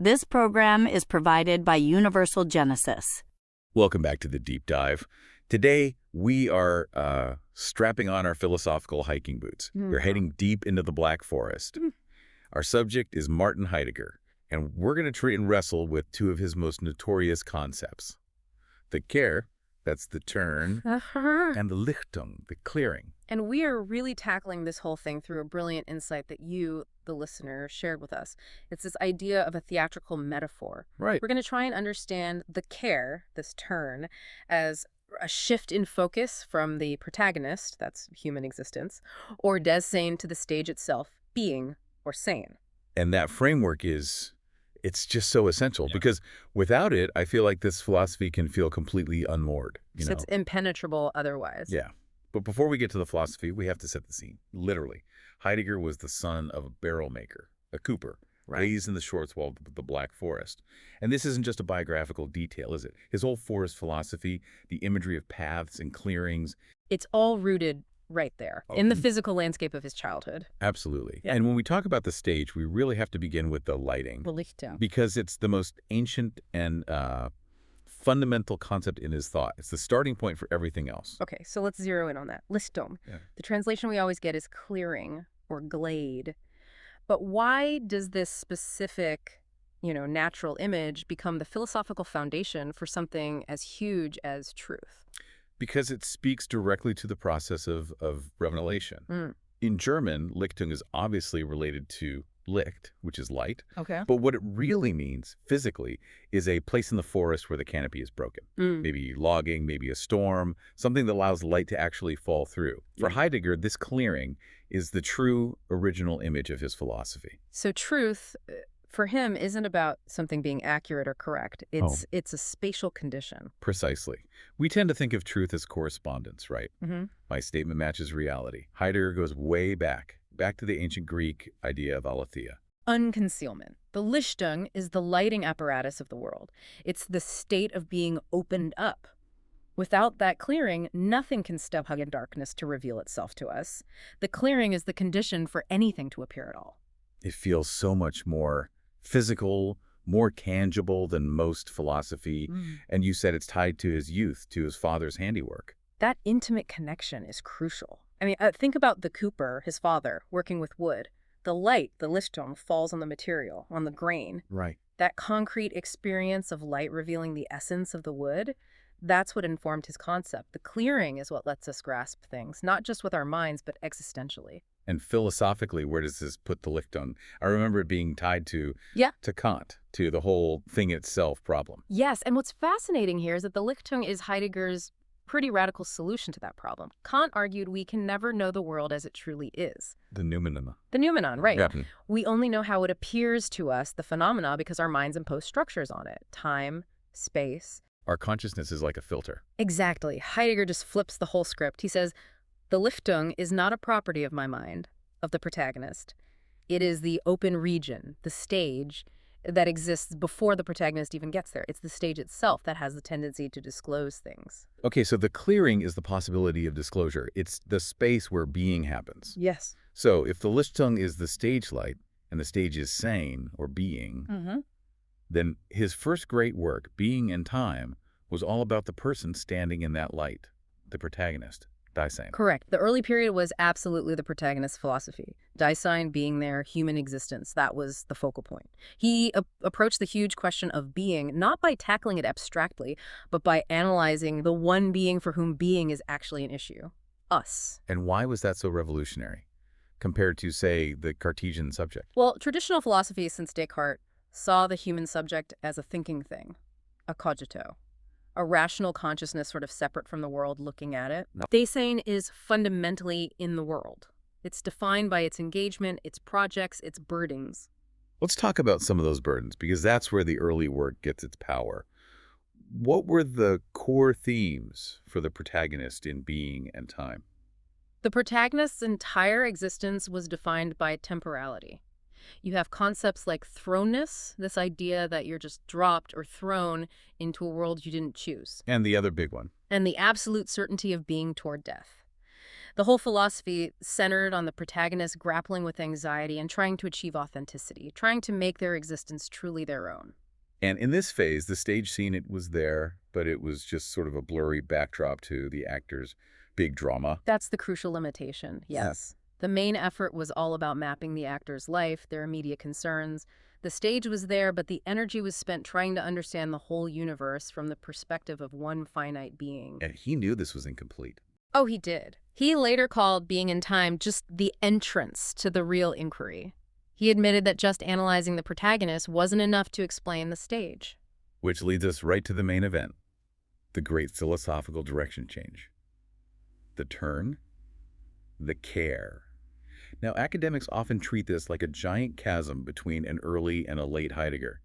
This program is provided by Universal Genesis. Welcome back to the Deep Dive. Today, we are strapping on our philosophical hiking boots. We're heading deep into the Black Forest. Our subject is Martin Heidegger, and we're going to try and wrestle with two of his most notorious concepts. The Kehr, that's the turn, and the Lichtung, the clearing. And we are really tackling this whole thing through a brilliant insight that you, the listener, shared with us. It's this idea of a theatrical metaphor. Right. We're going to try and understand the Kehr, this turn, as a shift in focus from the protagonist, that's human existence, or des sein to the stage itself, being or sein. And that framework it's just so essential because without it, I feel like this philosophy can feel completely unmoored. So it's impenetrable otherwise. Yeah. But before we get to the philosophy, we have to set the scene. Literally, Heidegger was the son of a barrel maker, a cooper, raised in the Schwarzwald of the Black Forest. And this isn't just a biographical detail, is it? His whole forest philosophy, the imagery of paths and clearings. It's all rooted right there in the physical landscape of his childhood. Absolutely. Yeah. And when we talk about the stage, we really have to begin with the lighting. Because it's the most ancient and fundamental concept in his thought. It's the starting point for everything else. Okay, so let's zero in on that. Lichtung. Yeah. The translation we always get is clearing or glade. But why does this specific, natural image become the philosophical foundation for something as huge as truth? Because it speaks directly to the process of revelation. In German, Lichtung is obviously related to Licht, which is light. Okay. But what it really means physically is a place in the forest where the canopy is broken. Maybe logging, maybe a storm, something that allows light to actually fall through. For Heidegger, this clearing is the true original image of his philosophy. So truth, for him, isn't about something being accurate or correct. It's a spatial condition. Precisely. We tend to think of truth as correspondence, right? My statement matches reality. Heidegger goes way back to the ancient Greek idea of aletheia. Unconcealment. The Lichtung is the lighting apparatus of the world. It's the state of being opened up. Without that clearing, nothing can step hug in darkness to reveal itself to us. The clearing is the condition for anything to appear at all. It feels so much more physical, more tangible than most philosophy. And you said it's tied to his youth, to his father's handiwork. That intimate connection is crucial. I mean, think about the cooper, his father, working with wood. The light, the Lichtung, falls on the material, on the grain. Right. That concrete experience of light revealing the essence of the wood, that's what informed his concept. The clearing is what lets us grasp things, not just with our minds, but existentially. And philosophically, where does this put the Lichtung? I remember it being tied to Kant, to the whole thing itself problem. Yes, and what's fascinating here is that the Lichtung is Heidegger's pretty radical solution to that problem. Kant argued we can never know the world as it truly is. The noumenon. The noumenon, right. Yeah. We only know how it appears to us, the phenomena, because our minds impose structures on it. Time, space. Our consciousness is like a filter. Exactly. Heidegger just flips the whole script. He says, the Lichtung is not a property of my mind, of the protagonist. It is the open region, the stage, that exists before the protagonist even gets there. It's the stage itself that has the tendency to disclose things. Okay, so the clearing is the possibility of disclosure. It's the space where being happens. Yes. So if the Lichtung is the stage light and the stage is sein, or being, then his first great work, Being and Time, was all about the person standing in that light, the protagonist. Dasein. Correct. The early period was absolutely the protagonist's philosophy. Dasein, being there, human existence, that was the focal point. He approached the huge question of being, not by tackling it abstractly, but by analyzing the one being for whom being is actually an issue. Us. And why was that so revolutionary compared to, say, the Cartesian subject? Well, traditional philosophy since Descartes saw the human subject as a thinking thing, a cogito. A rational consciousness sort of separate from the world looking at it. Dasein is fundamentally in the world. It's defined by its engagement, its projects, its burdens. Let's talk about some of those burdens, because that's where the early work gets its power. What were the core themes for the protagonist in Being and Time? The protagonist's entire existence was defined by temporality. You have concepts like thrownness, this idea that you're just dropped or thrown into a world you didn't choose. And the other big one. And the absolute certainty of being toward death. The whole philosophy centered on the protagonist grappling with anxiety and trying to achieve authenticity, trying to make their existence truly their own. And in this phase, the stage scene, it was there, but it was just sort of a blurry backdrop to the actor's big drama. That's the crucial limitation, yes. The main effort was all about mapping the actor's life, their immediate concerns. The stage was there, but the energy was spent trying to understand the whole universe from the perspective of one finite being. And he knew this was incomplete. Oh, he did. He later called being in time just the entrance to the real inquiry. He admitted that just analyzing the protagonist wasn't enough to explain the stage. Which leads us right to the main event, the great philosophical direction change. The turn, the care. Now, academics often treat this like a giant chasm between an early and a late Heidegger.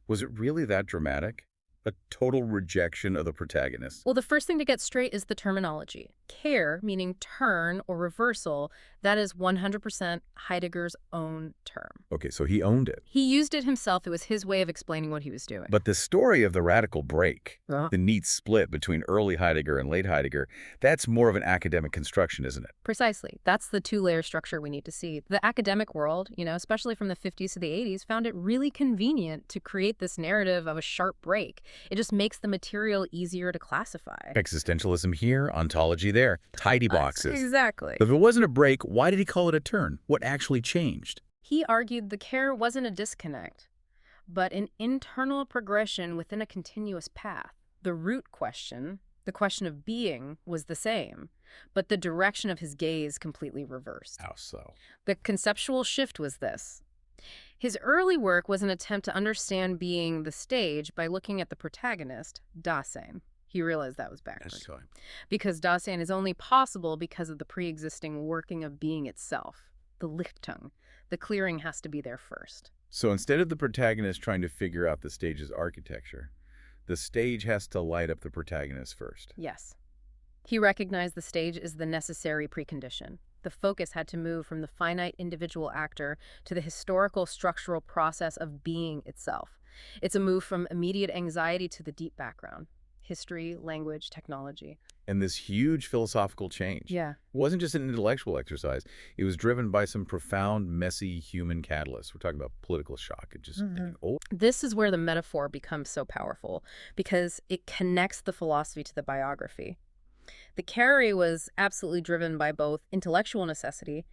Was it really that dramatic? A total rejection of the protagonist. Well, the first thing to get straight is the terminology. Care, meaning turn or reversal, that is 100% Heidegger's own term. Okay, so he owned it. He used it himself. It was his way of explaining what he was doing. But the story of the radical break, the neat split between early Heidegger and late Heidegger, that's more of an academic construction, isn't it? Precisely. That's the two-layer structure we need to see. The academic world, especially from the 50s to the 80s, found it really convenient to create this narrative of a sharp break. It just makes the material easier to classify. Existentialism here, ontology there, tidy boxes. Exactly. If it wasn't a break, why did he call it a turn? What actually changed? He argued the care wasn't a disconnect, but an internal progression within a continuous path. The root question, the question of being, was the same, but the direction of his gaze completely reversed. How so? The conceptual shift was this. His early work was an attempt to understand being the stage by looking at the protagonist, Dasein. He realized that was backwards. Because Dasein is only possible because of the pre-existing working of being itself, the Lichtung. The clearing has to be there first. So instead of the protagonist trying to figure out the stage's architecture, the stage has to light up the protagonist first. Yes. He recognized the stage is the necessary precondition. The focus had to move from the finite individual actor to the historical structural process of being itself. It's a move from immediate anxiety to the deep background. History, language, technology. And this huge philosophical change wasn't just an intellectual exercise. It was driven by some profound, messy human catalysts. We're talking about political shock. It just This is where the metaphor becomes so powerful, because it connects the philosophy to the biography. The Carey was absolutely driven by both intellectual necessity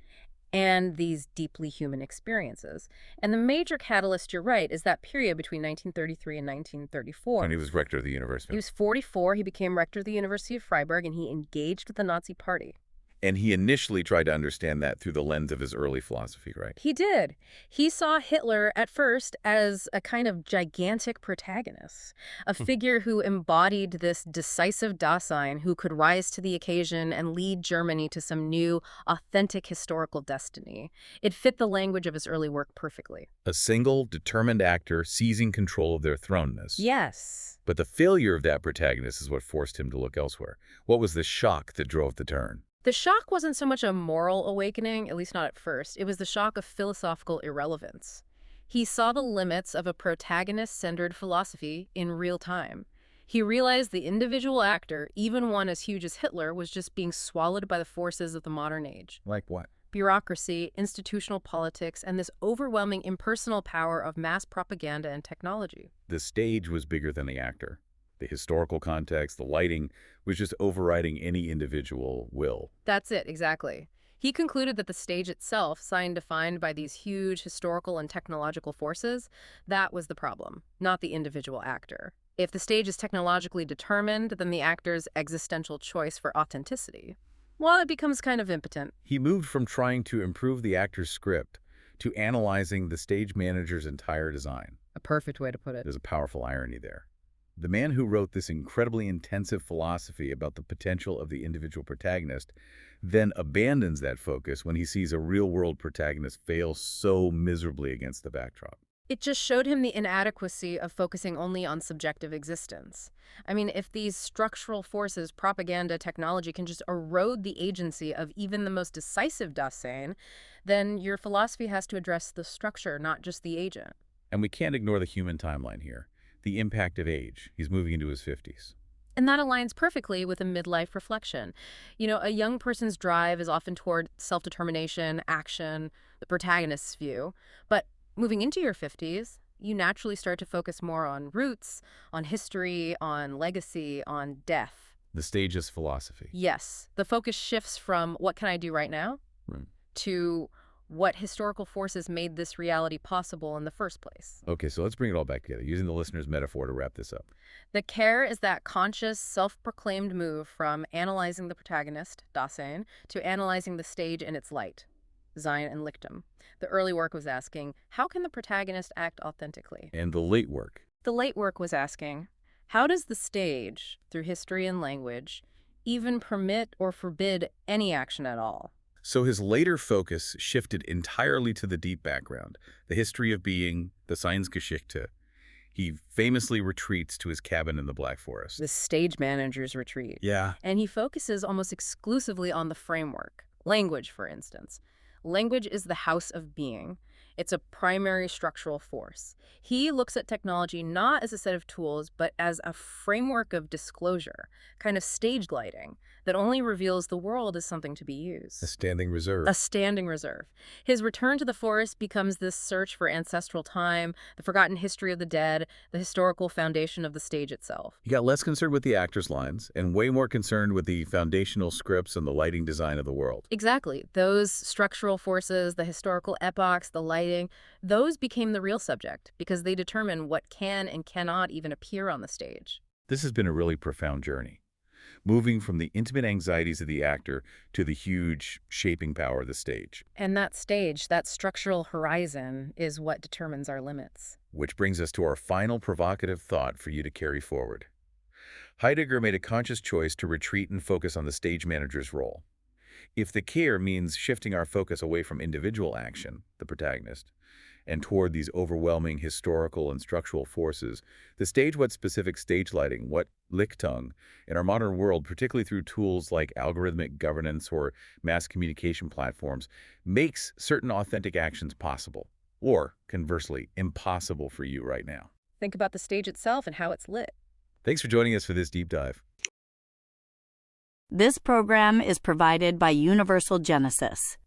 and these deeply human experiences. And the major catalyst, you're right, is that period between 1933 and 1934. And he was rector of the university. He was 44. He became rector of the University of Freiburg, and he engaged with the Nazi Party. And he initially tried to understand that through the lens of his early philosophy, right? He did. He saw Hitler at first as a kind of gigantic protagonist, a figure who embodied this decisive Dasein who could rise to the occasion and lead Germany to some new, authentic historical destiny. It fit the language of his early work perfectly. A single, determined actor seizing control of their thrownness. Yes. But the failure of that protagonist is what forced him to look elsewhere. What was the shock that drove the turn? The shock wasn't so much a moral awakening, at least not at first. It was the shock of philosophical irrelevance. He saw the limits of a protagonist-centered philosophy in real time. He realized the individual actor, even one as huge as Hitler, was just being swallowed by the forces of the modern age. Like what? Bureaucracy, institutional politics, and this overwhelming impersonal power of mass propaganda and technology. The stage was bigger than the actor. The historical context, the lighting, was just overriding any individual will. That's it, exactly. He concluded that the stage itself, sign defined by these huge historical and technological forces, that was the problem, not the individual actor. If the stage is technologically determined, then the actor's existential choice for authenticity, well, it becomes kind of impotent. He moved from trying to improve the actor's script to analyzing the stage manager's entire design. A perfect way to put it. There's a powerful irony there. The man who wrote this incredibly intensive philosophy about the potential of the individual protagonist then abandons that focus when he sees a real-world protagonist fail so miserably against the backdrop. It just showed him the inadequacy of focusing only on subjective existence. I mean, if these structural forces, propaganda, technology, can just erode the agency of even the most decisive Dasein, then your philosophy has to address the structure, not just the agent. And we can't ignore the human timeline here. The impact of age. He's moving into his 50s. And that aligns perfectly with a midlife reflection. A young person's drive is often toward self-determination, action, the protagonist's view. But moving into your 50s, you naturally start to focus more on roots, on history, on legacy, on death. The stage is philosophy. Yes, the focus shifts from what can I do right now to what historical forces made this reality possible in the first place. Okay, so let's bring it all back together, using the listener's metaphor to wrap this up. The care is that conscious, self-proclaimed move from analyzing the protagonist, Dasein, to analyzing the stage in its light, Sein and Lichtem. The early work was asking, how can the protagonist act authentically? And the late work? The late work was asking, how does the stage, through history and language, even permit or forbid any action at all? So his later focus shifted entirely to the deep background, the history of being, the Seinsgeschichte. He famously retreats to his cabin in the Black Forest. The stage manager's retreat. Yeah. And he focuses almost exclusively on the framework. Language, for instance. Language is the house of being. It's a primary structural force. He looks at technology not as a set of tools, but as a framework of disclosure, kind of stage lighting, that only reveals the world as something to be used. A standing reserve. A standing reserve. His return to the forest becomes this search for ancestral time, the forgotten history of the dead, the historical foundation of the stage itself. He got less concerned with the actors' lines and way more concerned with the foundational scripts and the lighting design of the world. Exactly. Those structural forces, the historical epochs, the lighting, those became the real subject because they determine what can and cannot even appear on the stage. This has been a really profound journey, moving from the intimate anxieties of the actor to the huge shaping power of the stage. And that stage, that structural horizon, is what determines our limits. Which brings us to our final provocative thought for you to carry forward. Heidegger made a conscious choice to retreat and focus on the stage manager's role. If the care means shifting our focus away from individual action, the protagonist, and toward these overwhelming historical and structural forces, the stage what specific stage lighting, what Lichtung, in our modern world, particularly through tools like algorithmic governance or mass communication platforms, makes certain authentic actions possible, or conversely, impossible for you right now. Think about the stage itself and how it's lit. Thanks for joining us for this deep dive. This program is provided by Universal Genesis.